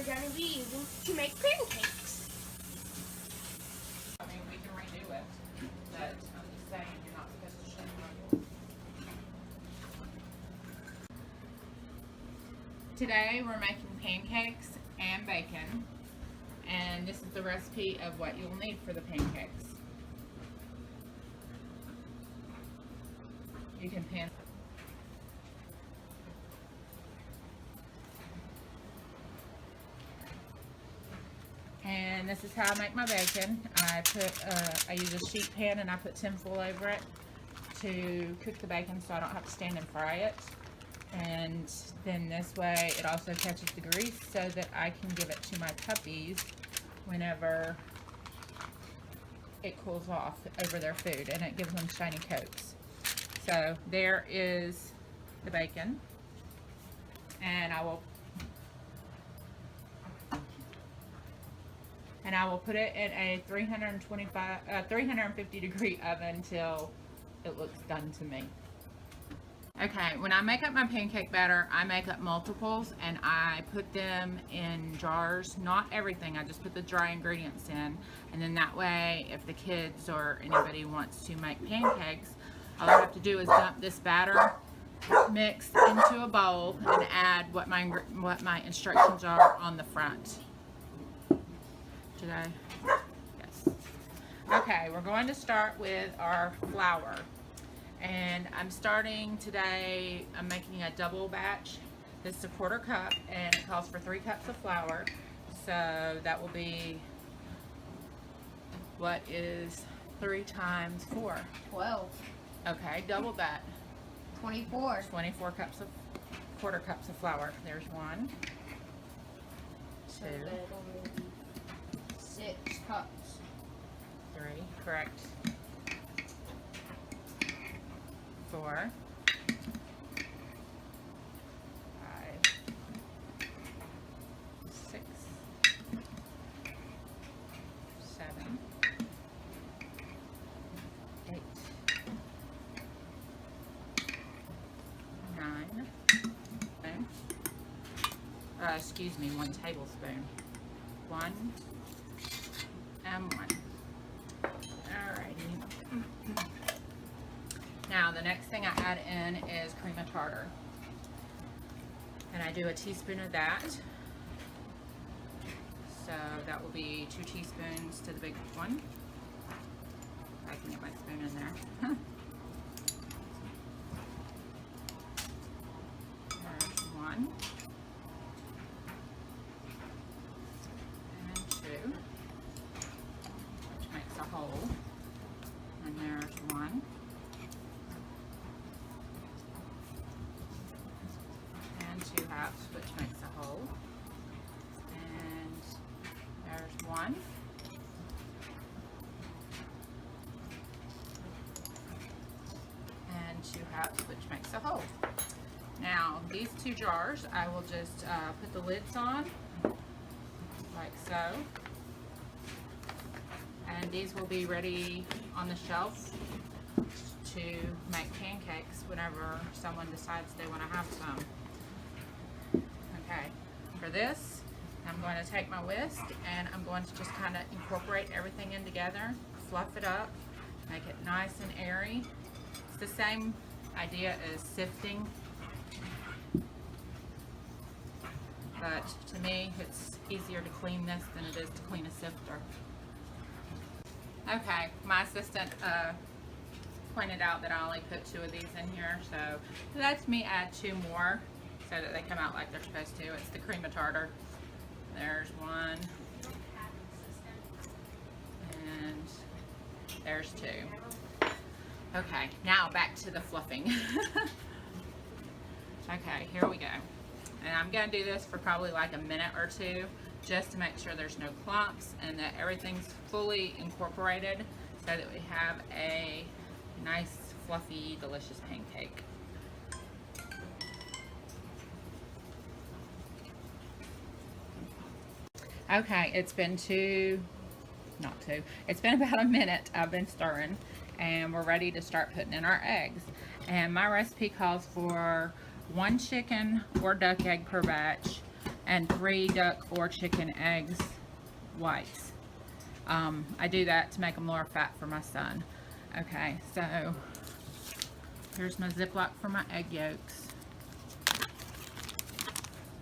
going to be using to make pancakes. I mean, we can redo it, but I'm just saying you're not supposed to shake it. Today we're making pancakes and bacon, and this is the recipe of what you'll need for the pancakes. You can pan. And this is how I make my bacon. I use a sheet pan and I put tinfoil over it to cook the bacon so I don't have to stand and fry it. And then this way it also catches the grease so that I can give it to my puppies whenever it cools off over their food, and it gives them shiny coats. So there is the bacon, and I will put it in a 350 degree oven till it looks done to me. Okay, when I make up my pancake batter, I make up multiples and I put them in jars. Not everything, I just put the dry ingredients in, and then that way if the kids or anybody wants to make pancakes, all I have to do is dump this batter mix into a bowl and add what my instructions are on the front. Did I? Yes. Okay, we're going to start with our flour. And I'm starting today, I'm making a double batch. This is a 1/4 cup and it calls for 3 cups of flour. So that will be, what is 3 times 4? 12. Okay, double that. 24. 24 cups of 1/4 cups of flour. There's 1, 2, 6 cups. 3, correct. 4, 5, 6, 7, 8, 9, excuse me, 1 tablespoon. 1 and 1. Alrighty. Now the next thing I add in is cream of tartar. And I do a teaspoon of that. So that will be 2 teaspoons to the big one. I can get my spoon in there. There's 1. And 2. Which makes a whole. And there's 1. And 2 halves, which makes a whole. And there's 1. And 2 halves, which makes a whole. Now, these 2 jars, I will just put the lids on, like so. And these will be ready on the shelf to make pancakes whenever someone decides they want to have some. Okay, for this, I'm going to take my whisk and I'm going to just kind of incorporate everything in together, fluff it up, make it nice and airy. It's the same idea as sifting, but to me it's easier to clean this than it is to clean a sifter. Okay, my assistant pointed out that I only put 2 of these in here, so lets me add 2 more so that they come out like they're supposed to. It's the cream of tartar. There's 1, and there's 2. Okay, now back to the fluffing. Okay, here we go. And I'm going to do this for probably like a minute or 2 just to make sure there's no clumps and that everything's fully incorporated so that we have a nice, fluffy, delicious pancake. Okay, it's been it's been about a minute I've been stirring, and we're ready to start putting in our eggs. And my recipe calls for 1 chicken or duck egg per batch, and 3 duck or chicken eggs whites. I do that to make them lower fat for my son. Okay, so here's my Ziploc for my egg yolks.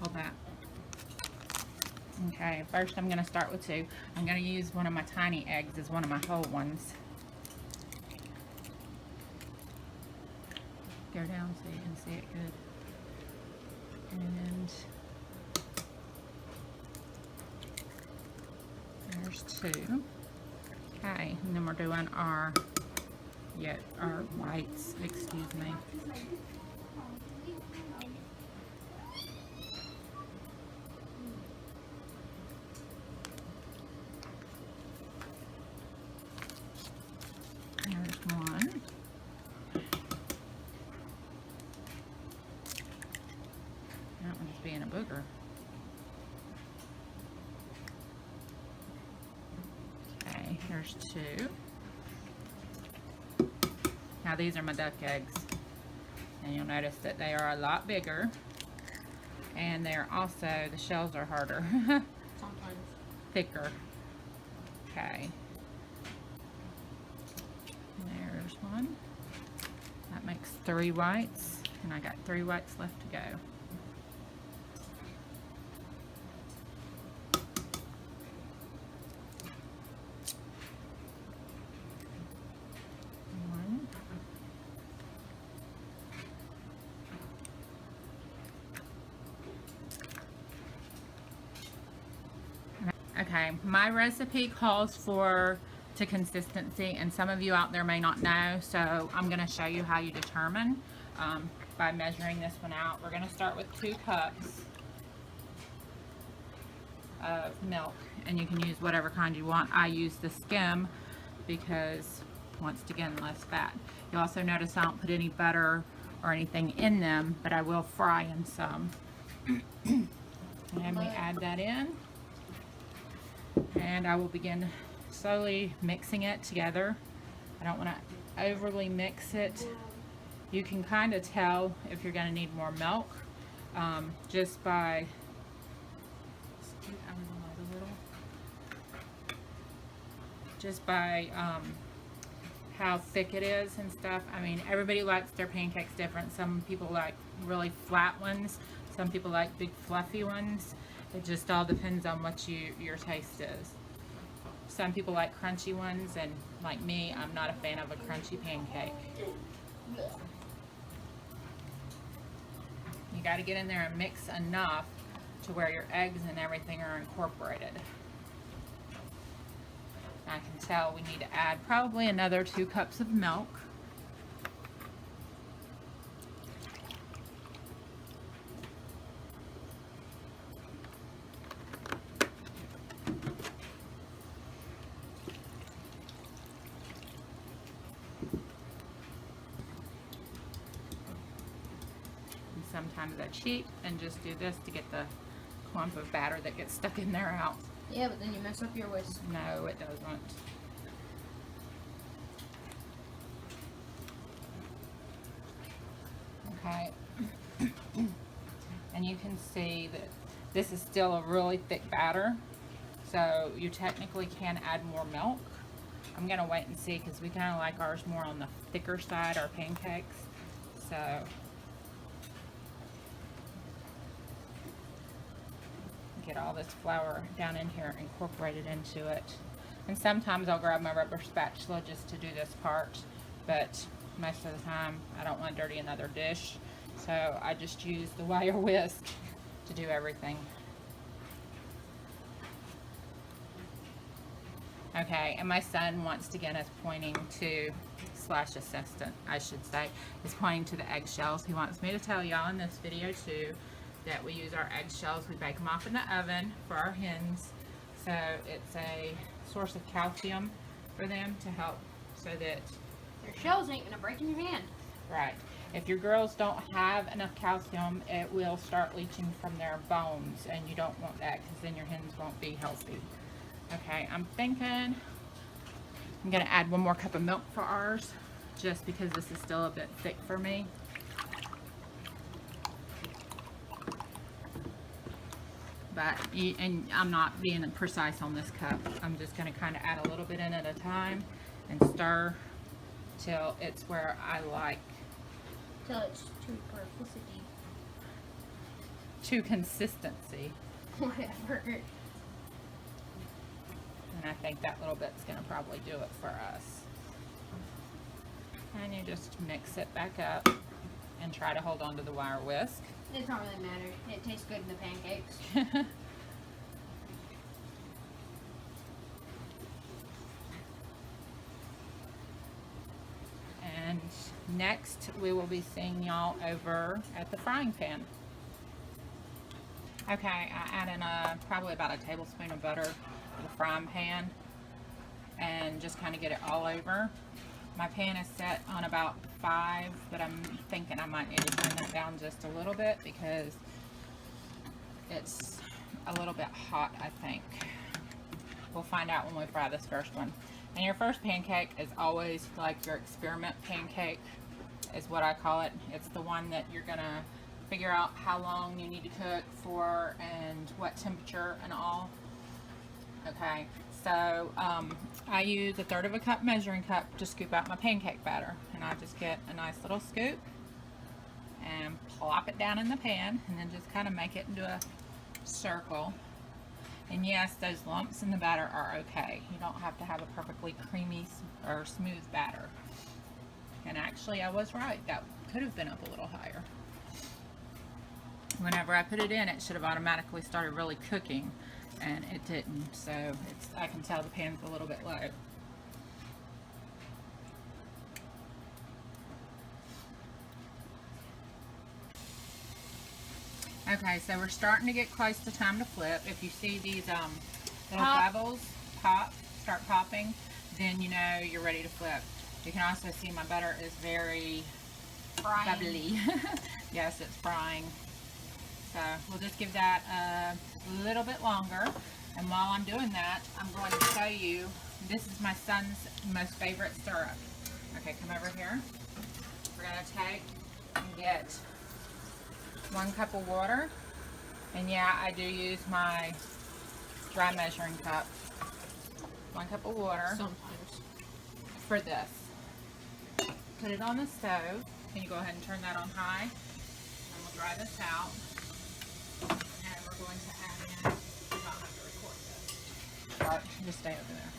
Hold that. Okay, first I'm going to start with 2. I'm going to use one of my tiny eggs as one of my whole ones. Go down so you can see it good. And there's 2. Okay, and then we're doing our whites, excuse me. There's 1. That one's being a booger. Okay, there's 2. Now these are my duck eggs. And you'll notice that they are a lot bigger. And they're also, the shells are harder. Sometimes. Thicker. Okay. There's 1. That makes 3 whites. And I got 3 whites left to go. Okay, my recipe calls to consistency, and some of you out there may not know, so I'm going to show you how you determine by measuring this one out. We're going to start with 2 cups of milk, and you can use whatever kind you want. I use the skim because, once again, less fat. You also notice I don't put any butter or anything in them, but I will fry in some. And we add that in. And I will begin slowly mixing it together. I don't want to overly mix it. You can kind of tell if you're going to need more milk just by how thick it is and stuff. I mean, everybody likes their pancakes different. Some people like really flat ones. Some people like big fluffy ones. It just all depends on what your taste is. Some people like crunchy ones, and like me, I'm not a fan of a crunchy pancake. You got to get in there and mix enough to where your eggs and everything are incorporated. I can tell we need to add probably another 2 cups of milk. Sometimes I cheat and just do this to get the clump of batter that gets stuck in there out. Yeah, but then you mess up your whisk. No, it doesn't. Okay. And you can see that this is still a really thick batter, so you technically can add more milk. I'm going to wait and see because we kind of like ours more on the thicker side, our pancakes. So get all this flour down in here, incorporated into it. And sometimes I'll grab my rubber spatula just to do this part, but most of the time I don't want to dirty another dish, so I just use the wire whisk to do everything. Okay, and my son once again is pointing to, slash assistant I should say, is pointing to the eggshells. He wants me to tell y'all in this video too that we use our eggshells. We bake them off in the oven for our hens, so it's a source of calcium for them to help so that your shells ain't gonna break in your hand. Right. If your girls don't have enough calcium, it will start leaching from their bones, and you don't want that because then your hens won't be healthy. Okay, I'm thinking I'm gonna add 1 more cup of milk for ours just because this is still a bit thick for me. But, and I'm not being precise on this cup. I'm just going to kind of add a little bit in at a time and stir till it's where I like. Till it's to perfectity. To consistency. Whatever. And I think that little bit's going to probably do it for us. And you just mix it back up and try to hold on to the wire whisk. It don't really matter. It tastes good in the pancakes. And next we will be seeing y'all over at the frying pan. Okay, I add in probably about a tablespoon of butter to the frying pan and just kind of get it all over. My pan is set on about 5, but I'm thinking I might need to turn that down just a little bit because it's a little bit hot, I think. We'll find out when we fry this first one. And your first pancake is always like your experiment pancake, is what I call it. It's the one that you're gonna figure out how long you need to cook for and what temperature and all. Okay, so I use a 1/3 of a cup measuring cup to scoop out my pancake batter, and I just get a nice little scoop and plop it down in the pan and then just kind of make it into a circle. And yes, those lumps in the batter are okay. You don't have to have a perfectly creamy or smooth batter. And actually I was right, that could have been up a little higher. Whenever I put it in, it should have automatically started really cooking, and it didn't, so I can tell the pan's a little bit low. Okay, so we're starting to get close to time to flip. If you see these little bubbles start popping, then you know you're ready to flip. You can also see my butter is very bubbly. Yes, it's frying. So we'll just give that a little bit longer. And while I'm doing that, I'm going to show you, this is my son's most favorite syrup. Okay, come over here. We're going to take and get 1 cup of water. And yeah, I do use my dry measuring cup. 1 cup of water. Sometimes. For this. Put it on the stove. Can you go ahead and turn that on high? And we'll dry this out. And we're going to add in, you don't have to record this. Sorry, just stay over there.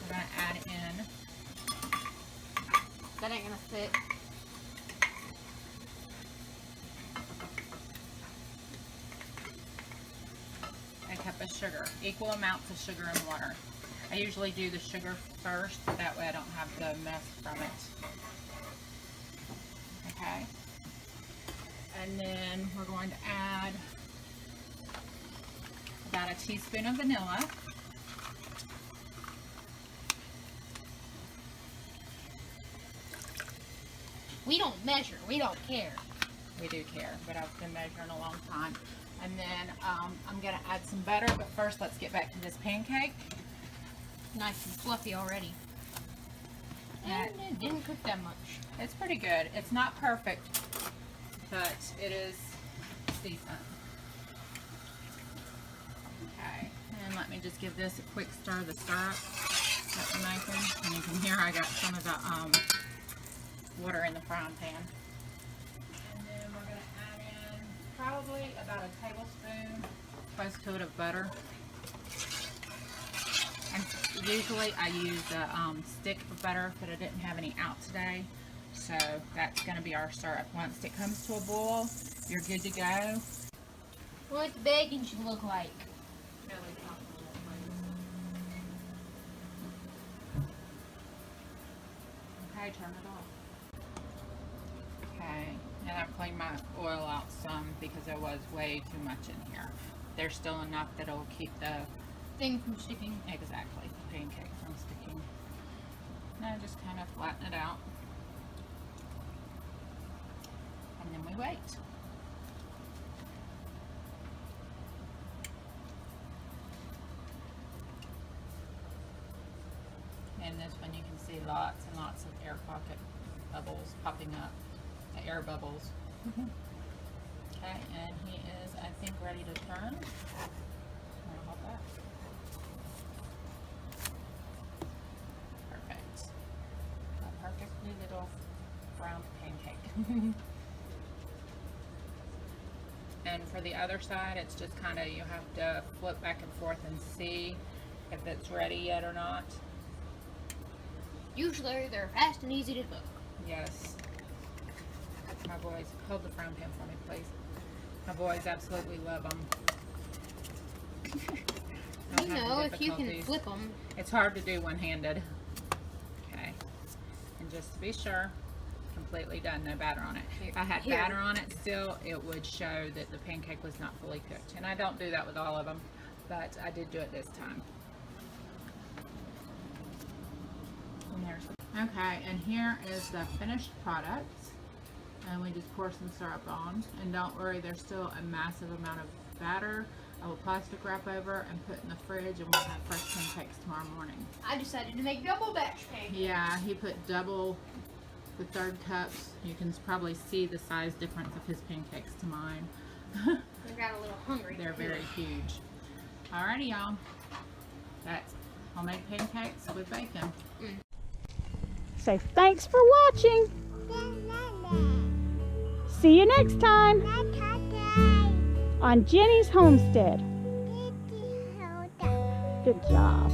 We're going to add in. That ain't gonna fit. A cup of sugar. Equal amounts of sugar and water. I usually do the sugar first, that way I don't have the mess from it. Okay. And then we're going to add about a teaspoon of vanilla. We don't measure. We don't care. We do care, but I've been measuring a long time. And then I'm going to add some butter, but first let's get back to this pancake. Nice and fluffy already. And it didn't cook that much. it's pretty good. It's not perfect, but it is decent. Okay, and let me just give this a quick stir of the syrup that we're making. And you can hear I got some of the water in the frying pan. And then we're going to add in probably about a tablespoon close to it of butter. And usually I use a stick of butter, but I didn't have any out today. So that's going to be our syrup. Once it comes to a boil, you're good to go. What the bacon should look like. Okay, turn it off. Okay, and I've cleaned my oil out some because there was way too much in here. There's still enough that it'll keep the Thing from sticking. exactly the pancake from sticking. Now just kind of flatten it out, and then we wait. And this one you can see lots and lots of air pocket bubbles popping up, the air bubbles. Okay, and he is, I think, ready to turn. Hold that. Perfect. A perfectly little brown pancake. And for the other side, it's just kind of, you have to flip back and forth and see if it's ready yet or not. Usually they're fast and easy to cook. Yes. My boys, hold the frying pan for me, please. My boys absolutely love them. You know, if you can flip them. It's hard to do one-handed. Okay. And just to be sure, completely done, no batter on it. If I had batter on it still, it would show that the pancake was not fully cooked. And I don't do that with all of them, but I did do it this time. And there's okay, and here is the finished product. And we just pour some syrup on. And don't worry, there's still a massive amount of batter. I will plastic wrap over and put in the fridge, and we'll have fresh pancakes tomorrow morning. I decided to make double batch pancakes. Yeah, he put double the 3rd cups. You can probably see the size difference of his pancakes to mine. I got a little hungry. They're very huge. Alrighty, y'all. That's homemade pancakes with bacon. So thanks for watching. See you next time on Jenny's Homestead. Good job.